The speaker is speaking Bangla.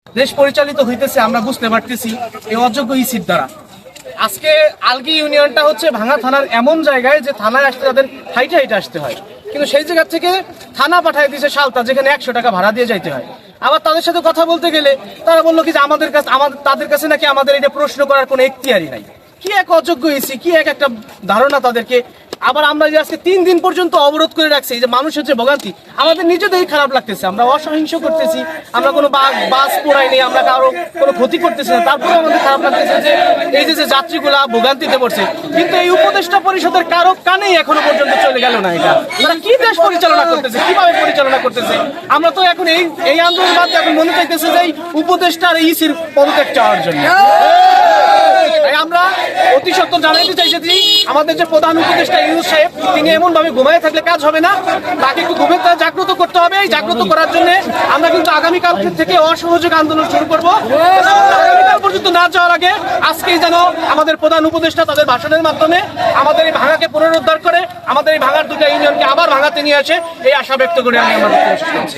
দেশ পরিচালিত হইতেছে আমরা বুঝতে পারতেছি এই অযোগ্য ইসির দ্বারা। আজকে আলগি ইউনিয়নটা হচ্ছে ভাঙা থানার এমন জায়গায় যে থানায় আসতে তাদের হাইটে হাইটে আসতে হয়, কিন্তু সেই জায়গা থেকে থানা পাঠায় দিয়েছে সালতা, যেখানে 100 টাকা ভাড়া দিয়ে যাইতে হয়। আবার তাদের সাথে কথা বলতে গেলে তারা বললো কি যে তাদের কাছে নাকি আমাদের এটা প্রশ্ন করার কোনো এখতিয়ারই নাই। কি এক অযোগ্য ইসি, কি একটা ধারণা তাদেরকে। আবার আমরা যে আজকে 3 দিন পর্যন্ত অবরোধ করে রাখছি, যে মানুষের যে ভোগান্তি আমাদের নিজেদেরই খারাপ লাগতেছে। আমরা অসহিংস করতেছি, আমরা কোনো বাস পোড়াই নেই, আমরা কারো কোনো ক্ষতি করতেছি না, তারপরেও আমাদের খারাপ লাগতেছে যে এই যে যাত্রীগুলা ভোগান্তিতে পড়ছে। কিন্তু এই উপদেষ্টা পরিষদের কারো কানেই এখনো পর্যন্ত চলে গেল না। এটা তারা কি দেশ পরিচালনা করতেছে, কিভাবে পরিচালনা করতেছে? আমরা তো এখন এই আন্দোলন বাদ এখন মনে চাইতেছে যে উপদেষ্টার ইসির পদত্যাগ চাওয়ার জন্য। আমরা অতি সত্ত্বর জানাইতে চাইছি যে আমাদের যে প্রধান উপদেষ্টা ইউনূস সাহেব, তিনি এমন ভাবে ঘুমায় থাকলে কাজ হবে না, তাকে একটু ঘুমের দ্বারা জাগ্রত করতে হবে। এই জাগ্রত করার জন্য আমরা কিন্তু আগামীকাল থেকে অসহযোগ আন্দোলন শুরু করবো। আগামীকাল পর্যন্ত না যাওয়ার আগে আজকেই যেন আমাদের প্রধান উপদেষ্টা তাদের ভাষণের মাধ্যমে আমাদের এই ভাঙাকে পুনরুদ্ধার করে, আমাদের এই ভাঙার 2টা ইউনিয়নকে আবার ভাঙাতে নিয়ে আসে, এই আশা ব্যক্ত করে আমি আমার বক্তব্য শেষ করছি।